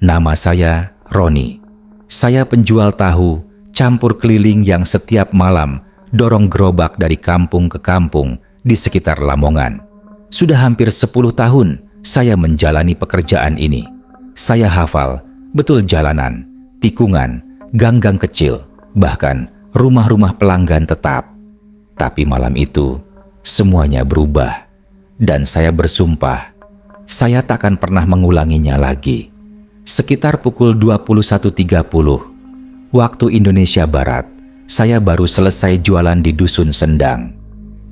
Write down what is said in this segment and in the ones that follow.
Nama saya Roni. Saya penjual tahu campur keliling yang setiap malam dorong gerobak dari kampung ke kampung di sekitar Lamongan. Sudah hampir 10 tahun saya menjalani pekerjaan ini. Saya hafal betul jalanan, tikungan, gang-gang kecil, bahkan rumah-rumah pelanggan tetap. Tapi malam itu semuanya berubah dan saya bersumpah saya takkan pernah mengulanginya lagi. Sekitar pukul 21.30 waktu Indonesia Barat, saya baru selesai jualan di Dusun Sendang.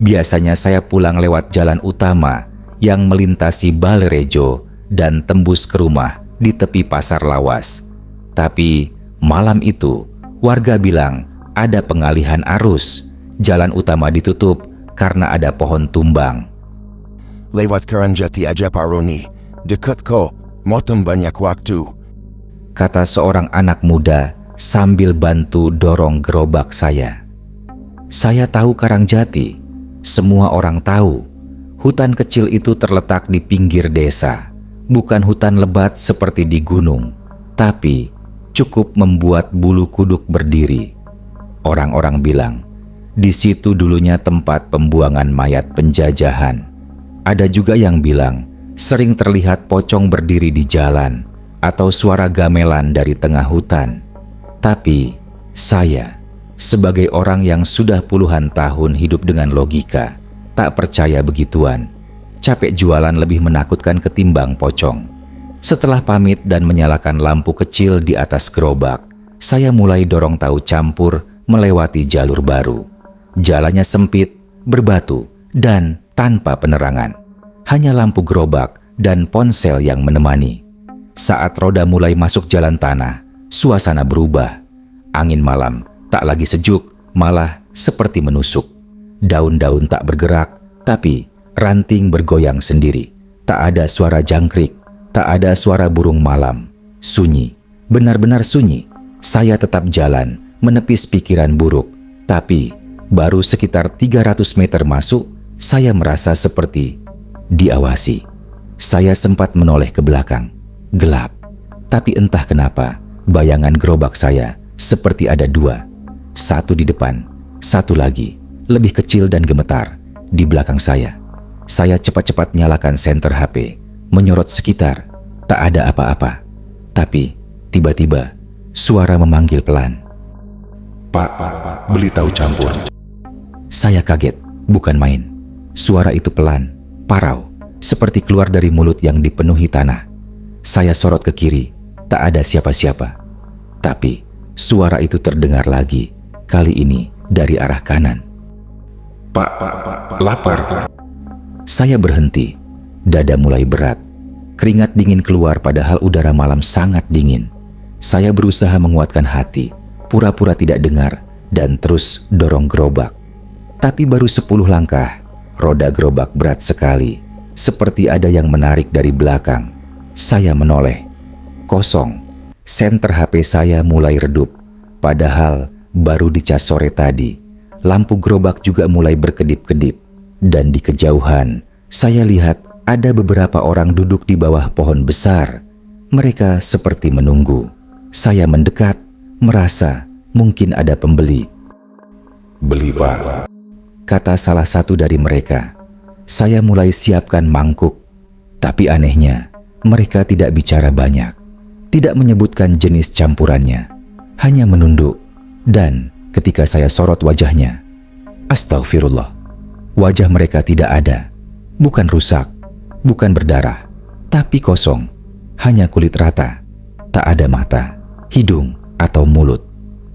Biasanya saya pulang lewat jalan utama yang melintasi Balerejo dan tembus ke rumah di tepi Pasar Lawas. Tapi malam itu warga bilang ada pengalihan arus. Jalan utama ditutup karena ada pohon tumbang. Lewat Keranjati aja Pak Roni, dekat kok, motem banyak waktu, kata seorang anak muda sambil bantu dorong gerobak saya. Saya tahu Karangjati, semua orang tahu. Hutan kecil itu terletak di pinggir desa, bukan hutan lebat seperti di gunung, tapi cukup membuat bulu kuduk berdiri. Orang-orang bilang, di situ dulunya tempat pembuangan mayat penjajahan. Ada juga yang bilang, sering terlihat pocong berdiri di jalan atau suara gamelan dari tengah hutan. Tapi saya, sebagai orang yang sudah puluhan tahun hidup dengan logika, tak percaya begituan. Capek jualan lebih menakutkan ketimbang pocong. Setelah pamit dan menyalakan lampu kecil di atas gerobak, saya mulai dorong tahu campur melewati jalur baru. Jalannya sempit, berbatu, dan tanpa penerangan. Hanya lampu gerobak dan ponsel yang menemani. Saat roda mulai masuk jalan tanah, suasana berubah. Angin malam tak lagi sejuk, malah seperti menusuk. Daun-daun tak bergerak, tapi ranting bergoyang sendiri. Tak ada suara jangkrik, tak ada suara burung malam. Sunyi, benar-benar sunyi. Saya tetap jalan, menepis pikiran buruk. Tapi baru sekitar 300 meter masuk, saya merasa seperti diawasi. Saya sempat menoleh ke belakang. Gelap. Tapi entah kenapa, bayangan gerobak saya seperti ada dua. Satu di depan, satu lagi, lebih kecil dan gemetar, di belakang saya. Saya cepat-cepat nyalakan senter HP, menyorot sekitar. Tak ada apa-apa. Tapi tiba-tiba, suara memanggil pelan. Pak, beli tahu campur. Saya kaget, bukan main. Suara itu pelan, parau, seperti keluar dari mulut yang dipenuhi tanah. Saya sorot ke kiri, tak ada siapa-siapa. Tapi suara itu terdengar lagi, kali ini dari arah kanan. Pak, lapar. Saya berhenti, dada mulai berat. Keringat dingin keluar padahal udara malam sangat dingin. Saya berusaha menguatkan hati, pura-pura tidak dengar, dan terus dorong gerobak. Tapi baru 10 langkah, roda gerobak berat sekali, seperti ada yang menarik dari belakang. Saya menoleh, kosong. Senter HP saya mulai redup, padahal baru dicas sore tadi. Lampu gerobak juga mulai berkedip-kedip, dan di kejauhan saya lihat ada beberapa orang duduk di bawah pohon besar. Mereka seperti menunggu. Saya mendekat, merasa mungkin ada pembeli. Beli, Pak, kata salah satu dari mereka. Saya mulai siapkan mangkuk, tapi anehnya mereka tidak bicara banyak, tidak menyebutkan jenis campurannya, hanya menunduk. Dan ketika saya sorot wajahnya, astagfirullah, wajah mereka tidak ada, bukan rusak, bukan berdarah, tapi kosong, hanya kulit rata, tak ada mata, hidung, atau mulut.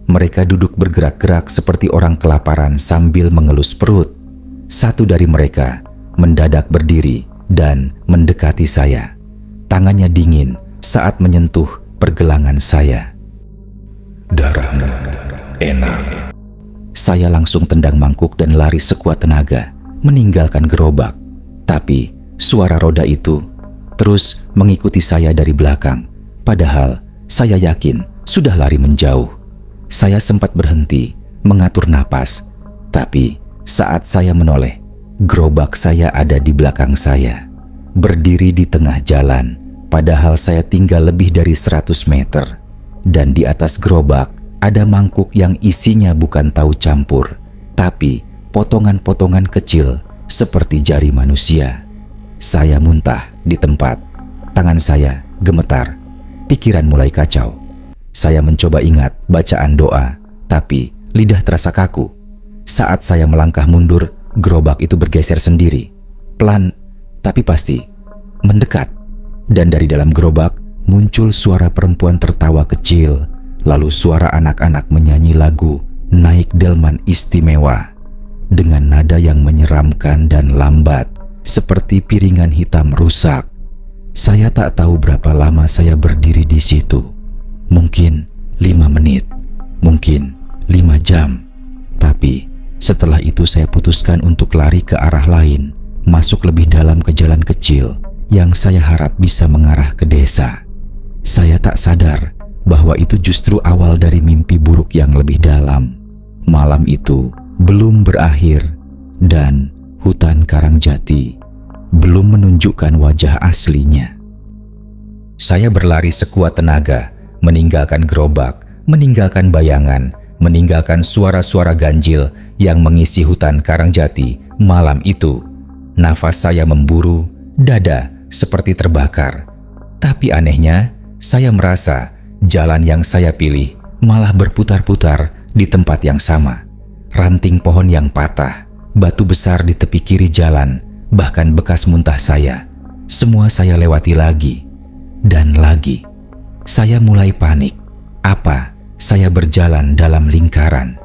Mereka duduk bergerak-gerak seperti orang kelaparan sambil mengelus perut. Satu dari mereka mendadak berdiri dan mendekati saya. Tangannya dingin saat menyentuh pergelangan saya. Darahmu enak. Saya langsung tendang mangkuk dan lari sekuat tenaga, meninggalkan gerobak. Tapi suara roda itu terus mengikuti saya dari belakang. Padahal saya yakin sudah lari menjauh. Saya sempat berhenti, mengatur napas. Tapi saat saya menoleh, gerobak saya ada di belakang saya, berdiri di tengah jalan, padahal saya tinggal lebih dari 100 meter. Dan di atas gerobak ada mangkuk yang isinya bukan tahu campur, tapi potongan-potongan kecil seperti jari manusia. Saya muntah di tempat. Tangan saya gemetar. Pikiran mulai kacau. Saya mencoba ingat bacaan doa, tapi lidah terasa kaku. Saat saya melangkah mundur, gerobak itu bergeser sendiri. Pelan, tapi pasti. Mendekat. Dan dari dalam gerobak muncul suara perempuan tertawa kecil, lalu suara anak-anak menyanyi lagu Naik Delman Istimewa dengan nada yang menyeramkan dan lambat, seperti piringan hitam rusak. Saya tak tahu berapa lama saya berdiri di situ. Mungkin 5 menit, mungkin 5 jam. Tapi setelah itu saya putuskan untuk lari ke arah lain, masuk lebih dalam ke jalan kecil yang saya harap bisa mengarah ke desa. Saya tak sadar bahwa itu justru awal dari mimpi buruk yang lebih dalam. Malam itu belum berakhir dan hutan Karangjati belum menunjukkan wajah aslinya. Saya berlari sekuat tenaga, meninggalkan gerobak, meninggalkan bayangan, meninggalkan suara-suara ganjil yang mengisi hutan Karangjati malam itu. Nafas saya memburu, dada seperti terbakar. Tapi anehnya, saya merasa jalan yang saya pilih malah berputar-putar di tempat yang sama. Ranting pohon yang patah, batu besar di tepi kiri jalan, bahkan bekas muntah saya. Semua saya lewati lagi dan lagi. Saya mulai panik. Apa? Saya berjalan dalam lingkaran.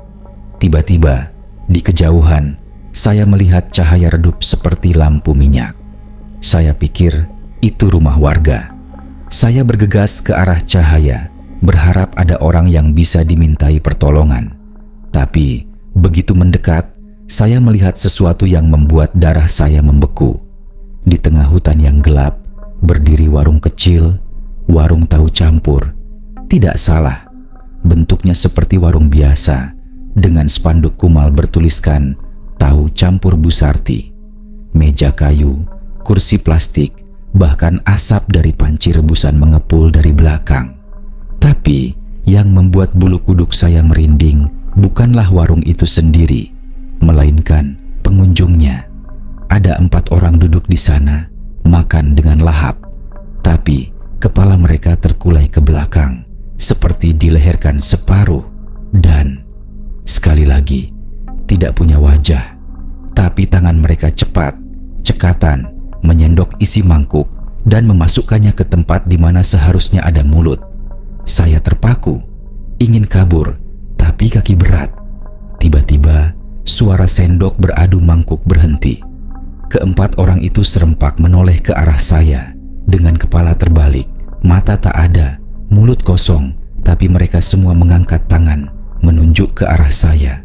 Tiba-tiba, di kejauhan, saya melihat cahaya redup seperti lampu minyak. Saya pikir itu rumah warga. Saya bergegas ke arah cahaya, berharap ada orang yang bisa dimintai pertolongan. Tapi begitu mendekat, saya melihat sesuatu yang membuat darah saya membeku. Di tengah hutan yang gelap, berdiri warung kecil, warung tahu campur. Tidak salah, bentuknya seperti warung biasa, dengan spanduk kumal bertuliskan tahu campur Bu Sarti. Meja kayu, kursi plastik, bahkan asap dari panci rebusan mengepul dari belakang. Tapi yang membuat bulu kuduk saya merinding bukanlah warung itu sendiri, melainkan pengunjungnya. Ada 4 orang duduk di sana, makan dengan lahap, tapi kepala mereka terkulai ke belakang, seperti dileherkan separuh, dan sekali lagi tidak punya wajah. Tapi tangan mereka cepat, cekatan, menyendok isi mangkuk dan memasukkannya ke tempat di mana seharusnya ada mulut. Saya terpaku, ingin kabur, tapi kaki berat. Tiba-tiba, suara sendok beradu mangkuk berhenti. Keempat orang itu serempak menoleh ke arah saya dengan kepala terbalik, mata tak ada, mulut kosong, tapi mereka semua mengangkat tangan menunjuk ke arah saya.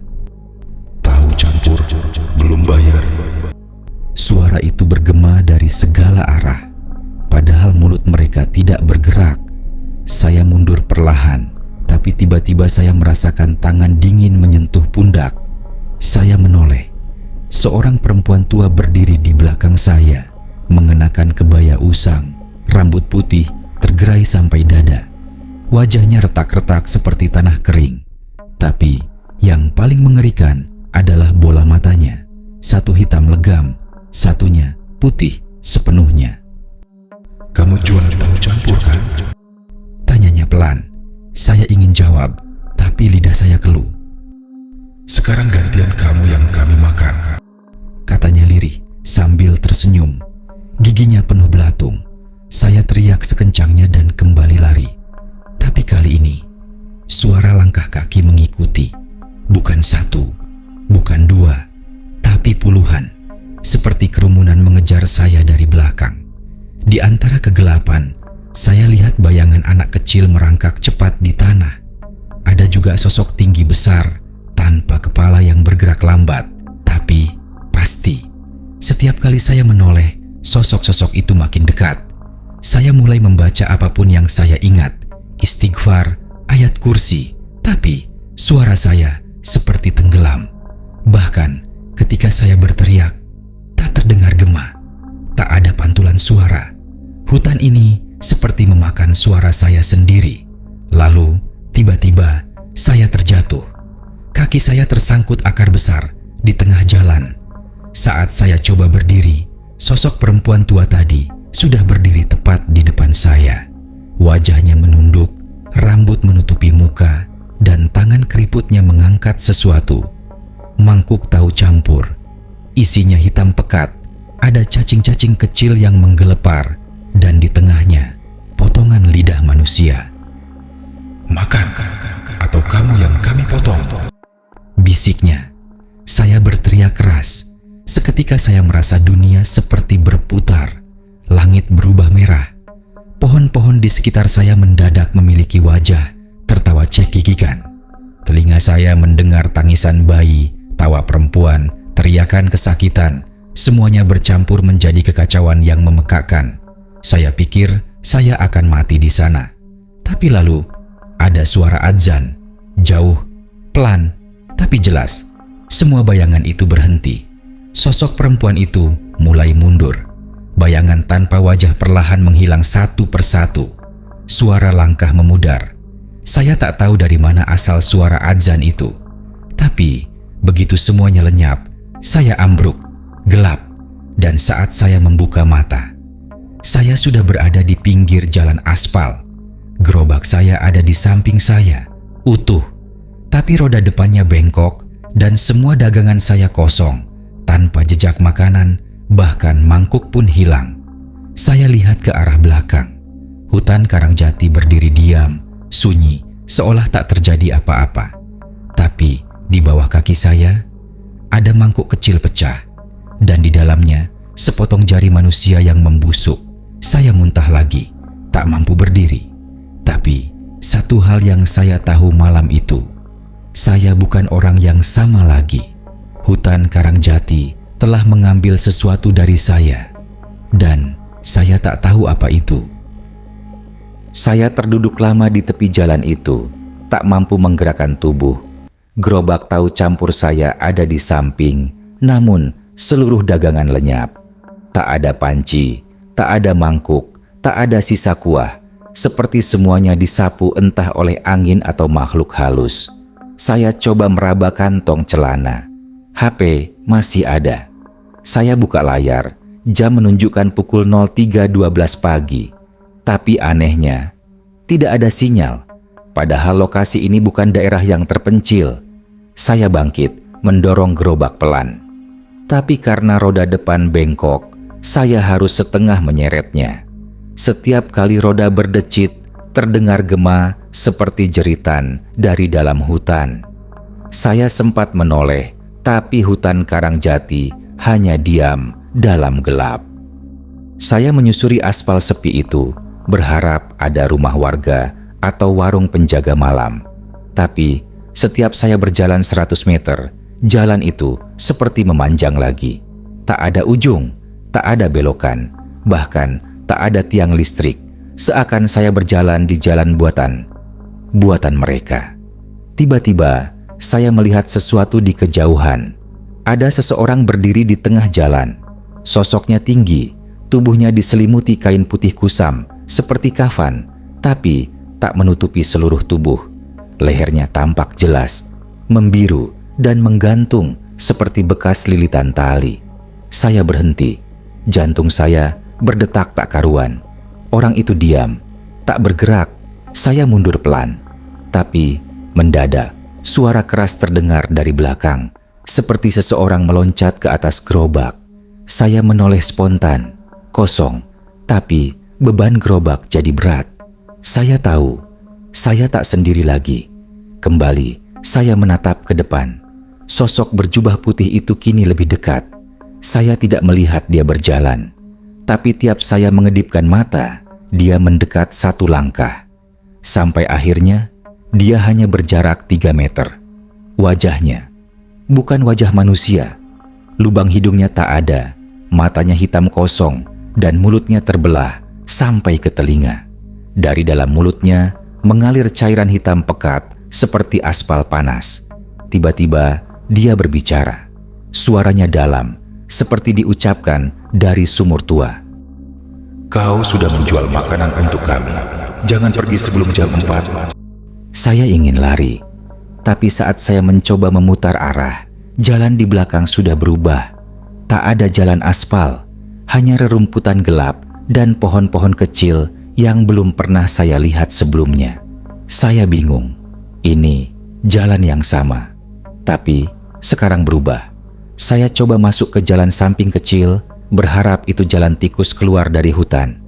Tahu campur, belum bayar. Suara itu bergema dari segala arah, padahal mulut mereka tidak bergerak. Saya mundur perlahan, tapi tiba-tiba saya merasakan tangan dingin menyentuh pundak. Saya menoleh. Seorang perempuan tua berdiri di belakang saya, mengenakan kebaya usang, rambut putih tergerai sampai dada. Wajahnya retak-retak seperti tanah kering. Tapi yang paling mengerikan adalah bola matanya. Satu hitam legam, satunya putih sepenuhnya. Kamu jual tahu campur kan? Tanyanya pelan. Saya ingin jawab, tapi lidah saya keluh. Sekarang gantian kamu yang kami makan, katanya lirih sambil tersenyum. Giginya penuh belatung. Saya teriak sekencangnya dan kembali lari. Tapi kali ini, suara langkah kaki mengikuti. Bukan 1, bukan 2, tapi puluhan. Seperti kerumunan mengejar saya dari belakang. Di antara kegelapan, saya lihat bayangan anak kecil merangkak cepat di tanah. Ada juga sosok tinggi besar, tanpa kepala yang bergerak lambat, tapi pasti. Setiap kali saya menoleh, sosok-sosok itu makin dekat. Saya mulai membaca apapun yang saya ingat, istighfar, ayat kursi, tapi suara saya seperti Bahkan ketika saya berteriak, tak terdengar gema, tak ada pantulan suara. Hutan ini seperti memakan suara saya sendiri. Lalu tiba-tiba saya terjatuh. Kaki saya tersangkut akar besar di tengah jalan. Saat saya coba berdiri, sosok perempuan tua tadi sudah berdiri tepat di depan saya. Wajahnya menunduk, rambut menutupi muka, dan tangan keriputnya mengangkat sesuatu. Mangkuk tahu campur. Isinya hitam pekat, ada cacing-cacing kecil yang menggelepar, dan di tengahnya potongan lidah manusia. Makan, atau kamu yang kami potong. Bisiknya. Saya berteriak keras. Seketika saya merasa dunia seperti berputar. Langit berubah merah. Pohon-pohon di sekitar saya mendadak memiliki wajah tertawa cekikikan. Telinga saya mendengar tangisan bayi, tawa perempuan, teriakan kesakitan. Semuanya bercampur menjadi kekacauan yang memekakkan. Saya pikir saya akan mati di sana. Tapi lalu ada suara adzan, jauh, pelan, tapi jelas. Semua bayangan itu berhenti. Sosok perempuan itu mulai mundur. Bayangan tanpa wajah perlahan menghilang satu persatu. Suara langkah memudar. Saya tak tahu dari mana asal suara adzan itu. Tapi begitu semuanya lenyap, saya ambruk, gelap, dan saat saya membuka mata, saya sudah berada di pinggir jalan aspal. Gerobak saya ada di samping saya, utuh, tapi roda depannya bengkok dan semua dagangan saya kosong, tanpa jejak makanan, bahkan mangkuk pun hilang. Saya lihat ke arah belakang. Hutan Karangjati berdiri diam, sunyi, seolah tak terjadi apa-apa. Tapi di bawah kaki saya ada mangkuk kecil pecah, dan di dalamnya sepotong jari manusia yang membusuk. Saya muntah lagi, tak mampu berdiri. Tapi satu hal yang saya tahu malam itu, saya bukan orang yang sama lagi. Hutan Karangjati telah mengambil sesuatu dari saya, dan saya tak tahu apa itu. Saya terduduk lama di tepi jalan itu, tak mampu menggerakkan tubuh. Gerobak tahu campur saya ada di samping, namun seluruh dagangan lenyap. Tak ada panci, tak ada mangkuk, tak ada sisa kuah. Seperti semuanya disapu entah oleh angin atau makhluk halus. Saya coba meraba kantong celana. HP masih ada. Saya buka layar, jam menunjukkan pukul 03.12 pagi. Tapi anehnya, tidak ada sinyal. Padahal lokasi ini bukan daerah yang terpencil. Saya bangkit, mendorong gerobak pelan. Tapi karena roda depan bengkok, saya harus setengah menyeretnya. Setiap kali roda berdecit, terdengar gema seperti jeritan dari dalam hutan. Saya sempat menoleh, tapi hutan Karangjati hanya diam dalam gelap. Saya menyusuri aspal sepi itu, berharap ada rumah warga atau warung penjaga malam. Tapi setiap saya berjalan 100 meter, jalan itu seperti memanjang lagi. Tak ada ujung, tak ada belokan, bahkan tak ada tiang listrik. Seakan saya berjalan di jalan buatan mereka. Tiba-tiba saya melihat sesuatu di kejauhan. Ada seseorang berdiri di tengah jalan. Sosoknya tinggi, tubuhnya diselimuti kain putih kusam seperti kafan, tapi tak menutupi seluruh tubuh. Lehernya tampak jelas, membiru dan menggantung seperti bekas lilitan tali. Saya berhenti. Jantung saya berdetak tak karuan. Orang itu diam, tak bergerak. Saya mundur pelan. Tapi mendadak suara keras terdengar dari belakang, seperti seseorang meloncat ke atas gerobak. Saya menoleh spontan, kosong, tapi beban gerobak jadi berat. Saya tahu, saya tak sendiri lagi. Kembali, saya menatap ke depan. Sosok berjubah putih itu kini lebih dekat. Saya tidak melihat dia berjalan, tapi tiap saya mengedipkan mata, dia mendekat satu langkah. Sampai akhirnya, dia hanya berjarak 3 meter. Wajahnya bukan wajah manusia. Lubang hidungnya tak ada, matanya hitam kosong, dan mulutnya terbelah sampai ke telinga. Dari dalam mulutnya mengalir cairan hitam pekat seperti aspal panas. Tiba-tiba Dia berbicara. Suaranya dalam, seperti diucapkan dari sumur tua. Kau sudah menjual makanan untuk kami. Jangan pergi sebelum jam 4. Saya ingin lari, tapi saat saya mencoba memutar arah, jalan di belakang sudah berubah. Tak ada jalan aspal, hanya rerumputan gelap dan pohon-pohon kecil yang belum pernah saya lihat sebelumnya. Saya bingung. Ini jalan yang sama, tapi sekarang berubah. Saya coba masuk ke jalan samping kecil, berharap itu jalan tikus keluar dari hutan.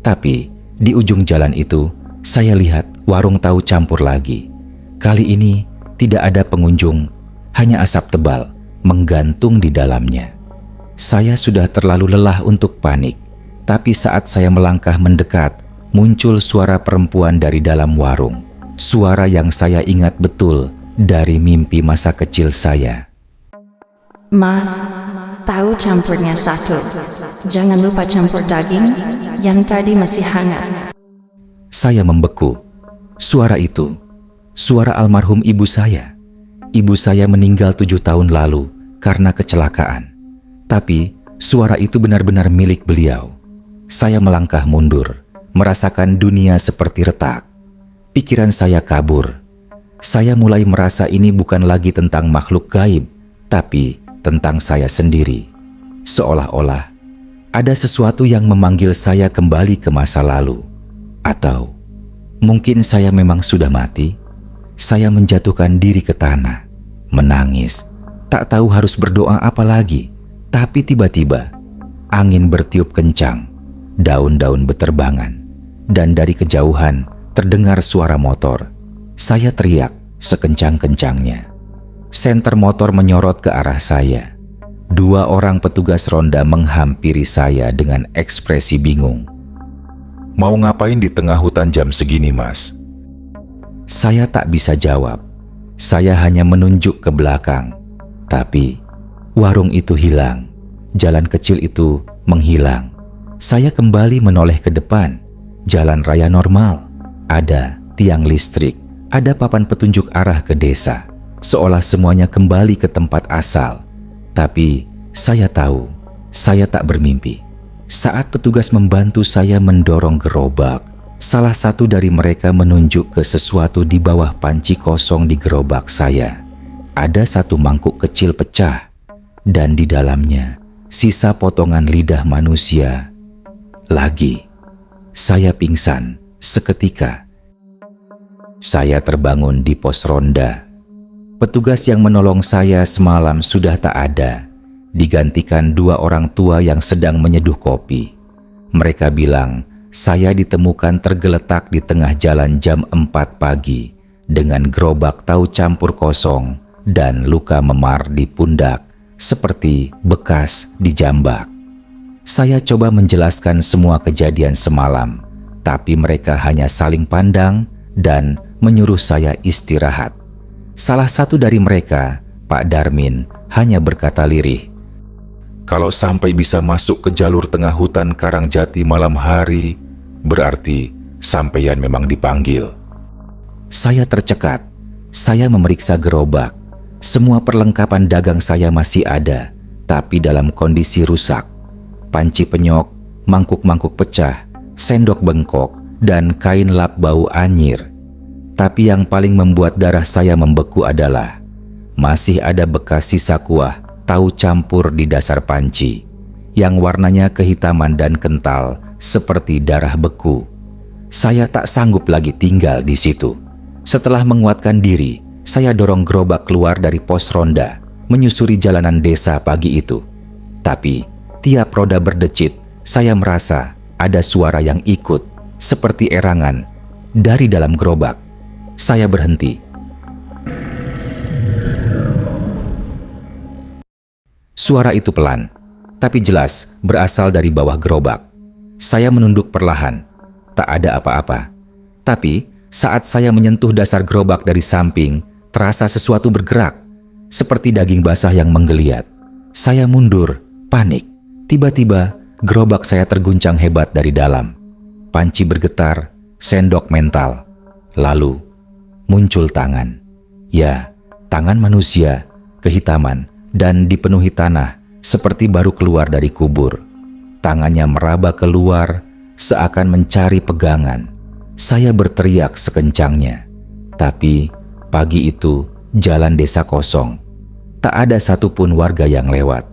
Tapi di ujung jalan itu, saya lihat warung tahu campur lagi. Kali ini tidak ada pengunjung, hanya asap tebal menggantung di dalamnya. Saya sudah terlalu lelah untuk panik, tapi saat saya melangkah mendekat, muncul suara perempuan dari dalam warung. Suara yang saya ingat betul dari mimpi masa kecil saya. Mas, tahu campurnya 1. Jangan lupa campur daging, yang tadi masih hangat. Saya membeku. Suara itu, suara almarhum ibu saya. Ibu saya meninggal 7 tahun lalu karena kecelakaan. Tapi suara itu benar-benar milik beliau. Saya melangkah mundur, merasakan dunia seperti retak. Pikiran saya kabur. Saya mulai merasa ini bukan lagi tentang makhluk gaib, tapi tentang saya sendiri. Seolah-olah ada sesuatu yang memanggil saya kembali ke masa lalu. Atau mungkin saya memang sudah mati. Saya menjatuhkan diri ke tanah, menangis, tak tahu harus berdoa apa lagi. Tapi tiba-tiba angin bertiup kencang, daun-daun beterbangan, dan dari kejauhan terdengar suara motor. Saya teriak sekencang-kencangnya. Senter motor menyorot ke arah saya. 2 orang petugas ronda menghampiri saya dengan ekspresi bingung. Mau ngapain di tengah hutan jam segini, Mas? Saya tak bisa jawab. Saya hanya menunjuk ke belakang. Tapi warung itu hilang. Jalan kecil itu menghilang. Saya kembali menoleh ke depan. Jalan raya normal. Ada tiang listrik. Ada papan petunjuk arah ke desa. Seolah semuanya kembali ke tempat asal. Tapi saya tahu, saya tak bermimpi. Saat petugas membantu saya mendorong gerobak, salah satu dari mereka menunjuk ke sesuatu di bawah panci kosong di gerobak saya. Ada 1 mangkuk kecil pecah, dan di dalamnya sisa potongan lidah manusia. Lagi, saya pingsan seketika. Saya terbangun di pos ronda. Petugas yang menolong saya semalam sudah tak ada, digantikan 2 orang tua yang sedang menyeduh kopi. Mereka bilang saya ditemukan tergeletak di tengah jalan jam 4 pagi dengan gerobak tahu campur kosong dan luka memar di pundak seperti bekas dijambak. Saya coba menjelaskan semua kejadian semalam, tapi mereka hanya saling pandang dan menyuruh saya istirahat. Salah satu dari mereka, Pak Darmin, hanya berkata lirih, Kalau sampai bisa masuk ke jalur tengah hutan Karangjati malam hari, berarti sampeyan memang dipanggil. Saya tercekat. Saya memeriksa gerobak. Semua perlengkapan dagang saya masih ada, tapi dalam kondisi rusak. Panci penyok, mangkuk-mangkuk pecah, sendok bengkok, dan kain lap bau anyir. Tapi yang paling membuat darah saya membeku adalah masih ada bekas sisa kuah tahu campur di dasar panci yang warnanya kehitaman dan kental seperti darah beku. Saya tak sanggup lagi tinggal di situ. Setelah menguatkan diri, saya dorong gerobak keluar dari pos ronda, menyusuri jalanan desa pagi itu. Tapi tiap roda berdecit, saya merasa ada suara yang ikut, seperti erangan dari dalam gerobak. Saya berhenti. Suara itu pelan, tapi jelas berasal dari bawah gerobak. Saya menunduk perlahan. Tak ada apa-apa. Tapi saat saya menyentuh dasar gerobak dari samping, terasa sesuatu bergerak, seperti daging basah yang menggeliat. Saya mundur, panik. Tiba-tiba, gerobak saya terguncang hebat dari dalam. Panci bergetar, sendok mental. Lalu muncul tangan. Ya, tangan manusia kehitaman, dan dipenuhi tanah seperti baru keluar dari kubur. Tangannya meraba keluar seakan mencari pegangan. Saya berteriak sekencangnya. Tapi pagi itu jalan desa kosong. Tak ada satupun warga yang lewat.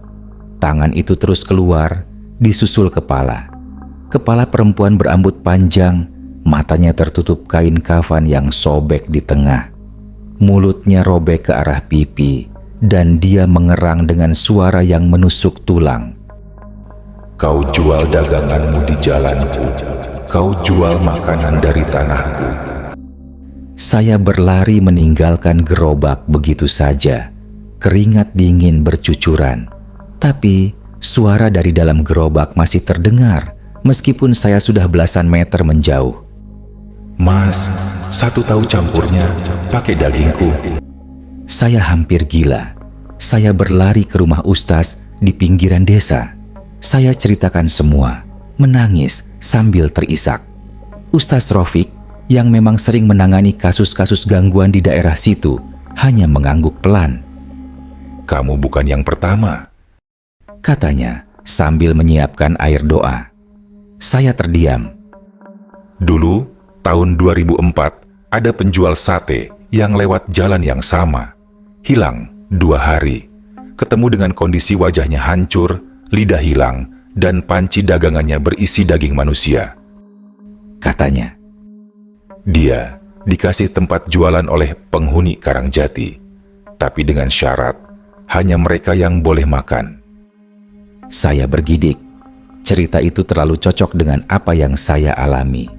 Tangan itu terus keluar, disusul kepala. Kepala perempuan berambut panjang, matanya tertutup kain kafan yang sobek di tengah. Mulutnya robek ke arah pipi, dan dia mengerang dengan suara yang menusuk tulang. Kau jual daganganmu di jalanku. Kau jual makanan dari tanahku. Saya berlari meninggalkan gerobak begitu saja. Keringat dingin bercucuran. Tapi suara dari dalam gerobak masih terdengar meskipun saya sudah belasan meter menjauh. Mas, 1 tahu campurnya pakai dagingku. Saya hampir gila. Saya berlari ke rumah Ustaz di pinggiran desa. Saya ceritakan semua, menangis sambil terisak. Ustaz Rofik yang memang sering menangani kasus-kasus gangguan di daerah situ hanya mengangguk pelan. Kamu bukan yang pertama, Katanya sambil menyiapkan air doa. Saya terdiam. Dulu, tahun 2004, ada penjual sate yang lewat jalan yang sama. Hilang 2 hari. Ketemu dengan kondisi wajahnya hancur, lidah hilang, dan panci dagangannya berisi daging manusia. Katanya, Dia dikasih tempat jualan oleh penghuni Karangjati, tapi dengan syarat hanya mereka yang boleh makan. saya bergidik. Cerita itu terlalu cocok dengan apa yang saya alami.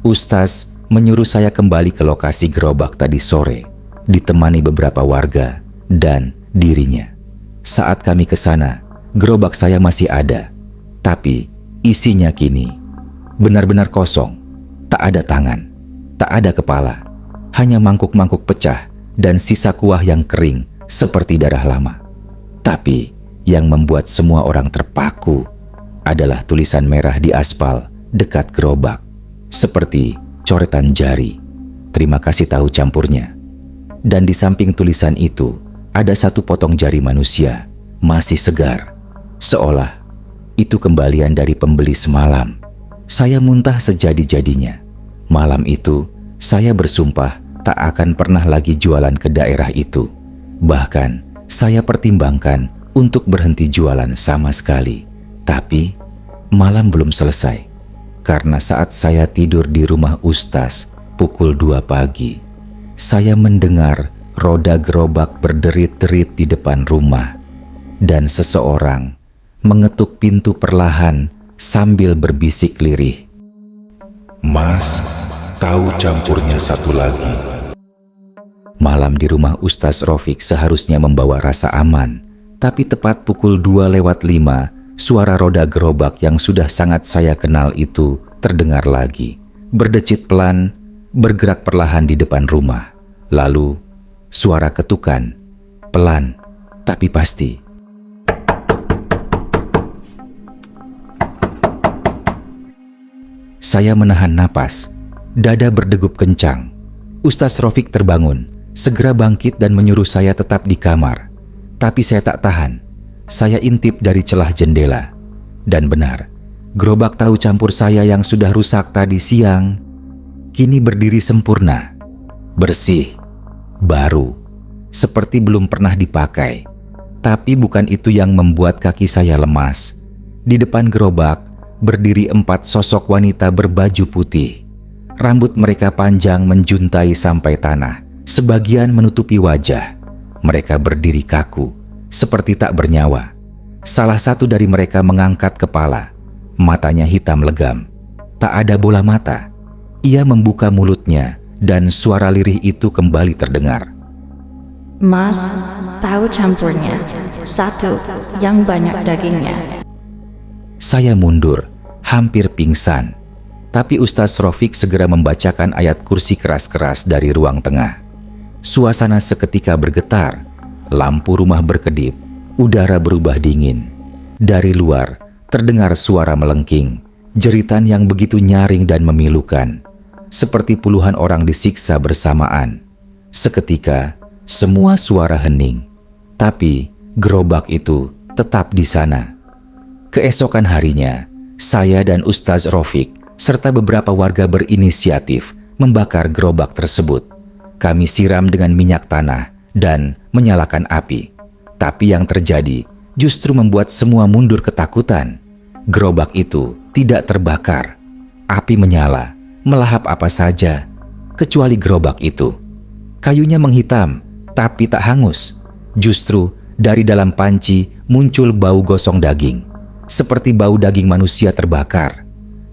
Ustaz menyuruh saya kembali ke lokasi gerobak tadi sore, ditemani beberapa warga dan dirinya. Saat kami ke sana, gerobak saya masih ada, tapi isinya kini benar-benar kosong. Tak ada tangan, tak ada kepala, hanya mangkuk-mangkuk pecah dan sisa kuah yang kering seperti darah lama. Tapi yang membuat semua orang terpaku adalah tulisan merah di aspal dekat gerobak, seperti coretan jari. Terima kasih tahu campurnya. Dan di samping tulisan itu, ada satu potong jari manusia, masih segar. Seolah itu kembalian dari pembeli semalam. Saya muntah sejadi-jadinya. Malam itu, saya bersumpah tak akan pernah lagi jualan ke daerah itu. Bahkan, saya pertimbangkan untuk berhenti jualan sama sekali. Tapi, malam belum selesai. Karena saat saya tidur di rumah Ustaz pukul 2 pagi, saya mendengar roda gerobak berderit-derit di depan rumah. Dan seseorang mengetuk pintu perlahan sambil berbisik lirih. Mas, tahu campurnya 1 lagi. Malam di rumah Ustaz Rofik seharusnya membawa rasa aman. Tapi tepat pukul 2:05, suara roda gerobak yang sudah sangat saya kenal itu terdengar lagi. Berdecit pelan, bergerak perlahan di depan rumah. Lalu, suara ketukan, pelan tapi pasti. Saya menahan napas, dada berdegup kencang. Ustaz Rofik terbangun, segera bangkit dan menyuruh saya tetap di kamar. Tapi saya tak tahan. Saya intip dari celah jendela. Dan benar, gerobak tahu campur saya yang sudah rusak tadi siang kini berdiri sempurna, bersih, baru, seperti belum pernah dipakai. Tapi bukan itu yang membuat kaki saya lemas. Di depan gerobak berdiri 4 sosok wanita berbaju putih. Rambut mereka panjang menjuntai sampai tanah, sebagian menutupi wajah. Mereka berdiri kaku, seperti tak bernyawa. Salah satu dari mereka mengangkat kepala, matanya hitam legam. Tak ada bola mata. Ia membuka mulutnya dan suara lirih itu kembali terdengar. Mas, tahu campurnya. 1 yang banyak dagingnya. Saya mundur, hampir pingsan. Tapi Ustaz Rofik segera membacakan ayat kursi keras-keras dari ruang tengah. Suasana seketika bergetar, lampu rumah berkedip, udara berubah dingin. Dari luar terdengar suara melengking, jeritan yang begitu nyaring dan memilukan, seperti puluhan orang disiksa bersamaan. Seketika, semua suara hening. Tapi gerobak itu tetap di sana. Keesokan harinya, saya dan Ustaz Rofik serta beberapa warga berinisiatif membakar gerobak tersebut. Kami siram dengan minyak tanah dan menyalakan api. Tapi yang terjadi justru membuat semua mundur ketakutan. Gerobak itu tidak terbakar. Api menyala, melahap apa saja, kecuali gerobak itu. Kayunya menghitam, tapi tak hangus. Justru dari dalam panci muncul bau gosong daging, seperti bau daging manusia terbakar.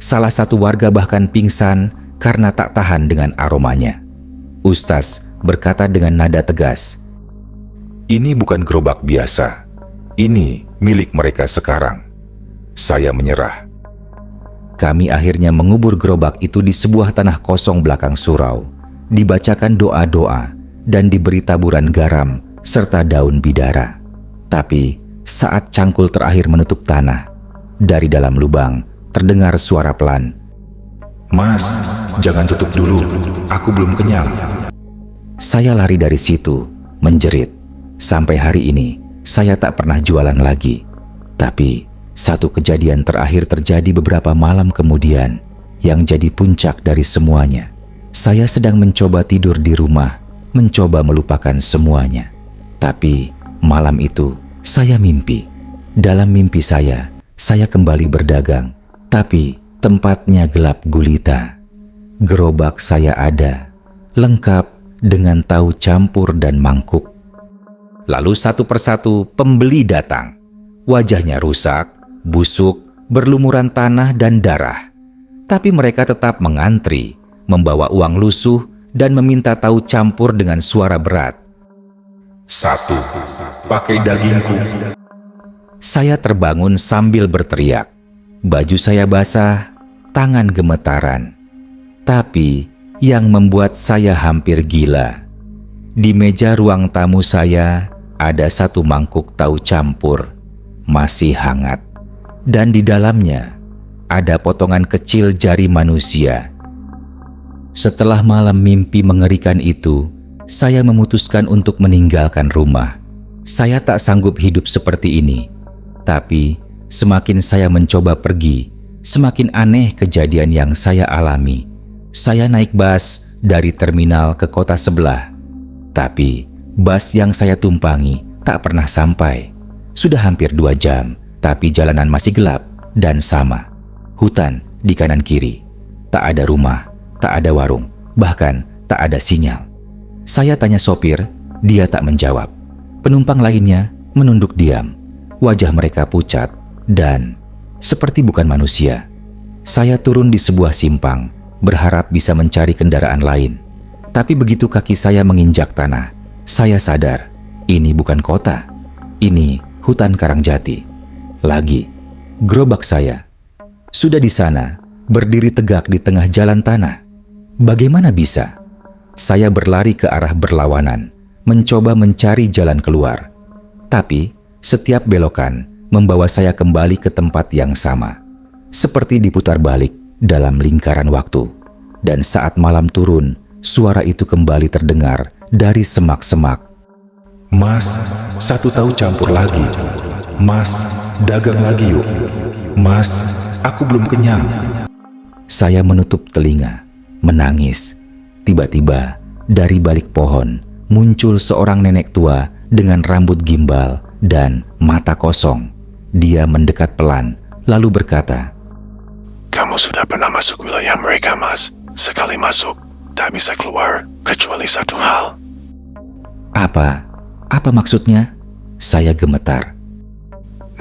Salah satu warga bahkan pingsan karena tak tahan dengan aromanya. Ustaz berkata dengan nada tegas, Ini bukan gerobak biasa. Ini milik mereka sekarang. Saya menyerah. Kami akhirnya mengubur gerobak itu di sebuah tanah kosong belakang surau. Dibacakan doa-doa dan diberi taburan garam serta daun bidara. Tapi saat cangkul terakhir menutup tanah, dari dalam lubang terdengar suara pelan. Mas, jangan tutup dulu. Aku belum kenyang. Saya lari dari situ, menjerit. Sampai hari ini, saya tak pernah jualan lagi. Tapi satu kejadian terakhir terjadi beberapa malam kemudian yang jadi puncak dari semuanya. Saya sedang mencoba tidur di rumah, mencoba melupakan semuanya. Tapi malam itu saya mimpi. Dalam mimpi saya kembali berdagang. Tapi tempatnya gelap gulita. Gerobak saya ada, lengkap dengan tahu campur dan mangkuk. Lalu satu persatu pembeli datang. Wajahnya rusak, busuk, berlumuran tanah dan darah. Tapi mereka tetap mengantri, membawa uang lusuh dan meminta tahu campur dengan suara berat. 1. Pakai dagingku. Saya terbangun sambil berteriak. Baju saya basah, tangan gemetaran. Tapi yang membuat saya hampir gila, di meja ruang tamu saya ada satu mangkuk tahu campur, masih hangat. Dan di dalamnya ada potongan kecil jari manusia. Setelah malam mimpi mengerikan itu, saya memutuskan untuk meninggalkan rumah. Saya tak sanggup hidup seperti ini. Tapi semakin saya mencoba pergi, semakin aneh kejadian yang saya alami. Saya naik bus dari terminal ke kota sebelah. Tapi bus yang saya tumpangi tak pernah sampai. Sudah hampir 2 jam, tapi jalanan masih gelap dan sama. Hutan di kanan kiri. Tak ada rumah, tak ada warung, bahkan tak ada sinyal. Saya tanya sopir, dia tak menjawab. Penumpang lainnya menunduk diam. Wajah mereka pucat dan seperti bukan manusia. Saya turun di sebuah simpang, berharap bisa mencari kendaraan lain. Tapi begitu kaki saya menginjak tanah, saya sadar ini bukan kota. Ini hutan Karangjati. Lagi, gerobak saya sudah di sana, berdiri tegak di tengah jalan tanah. Bagaimana bisa? Saya berlari ke arah berlawanan, mencoba mencari jalan keluar. Tapi setiap belokan membawa saya kembali ke tempat yang sama, seperti diputar balik dalam lingkaran waktu. Dan saat malam turun, suara itu kembali terdengar dari semak-semak. Mas, 1 tahu campur lagi. Mas, dagang lagi yuk. Mas, aku belum kenyang. Saya menutup telinga, menangis. Tiba-tiba dari balik pohon muncul seorang nenek tua dengan rambut gimbal dan mata kosong. Dia mendekat pelan lalu berkata, Kamu sudah pernah masuk wilayah mereka, Mas. Sekali masuk, tak bisa keluar kecuali satu hal. Apa maksudnya? Saya gemetar.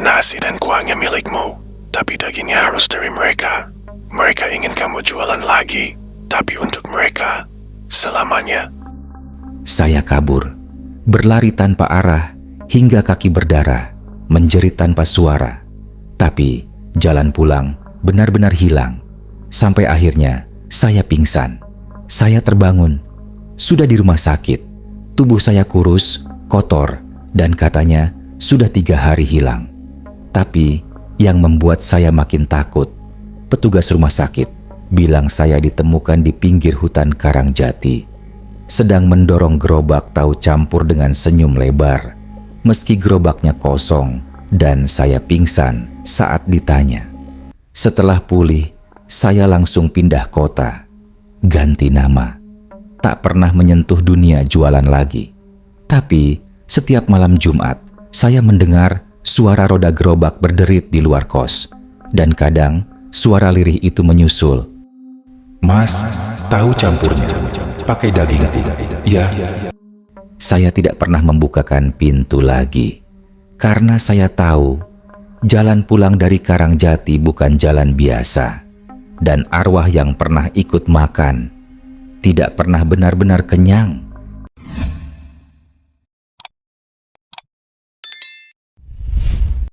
Nasi dan kuahnya milikmu, tapi dagingnya harus dari mereka. Mereka ingin kamu jualan lagi, tapi untuk mereka, selamanya. Saya kabur, berlari tanpa arah hingga kaki berdarah, menjerit tanpa suara. Tapi jalan pulang benar-benar hilang. Sampai akhirnya saya pingsan. Saya terbangun, sudah di rumah sakit. Tubuh saya kurus, kotor, dan katanya sudah 3 hari hilang. Tapi yang membuat saya makin takut, petugas rumah sakit bilang saya ditemukan di pinggir hutan Karangjati, sedang mendorong gerobak tahu campur dengan senyum lebar. meski gerobaknya kosong dan saya pingsan saat ditanya. Setelah pulih, saya langsung pindah kota, ganti nama. Tak pernah menyentuh dunia jualan lagi. Tapi setiap malam Jumat, saya mendengar suara roda gerobak berderit di luar kos. Dan kadang suara lirih itu menyusul. Mas, tahu campurnya, pakai daging. Ya. Saya tidak pernah membukakan pintu lagi. Karena saya tahu, jalan pulang dari Karangjati bukan jalan biasa. Dan arwah yang pernah ikut makan tidak pernah benar-benar kenyang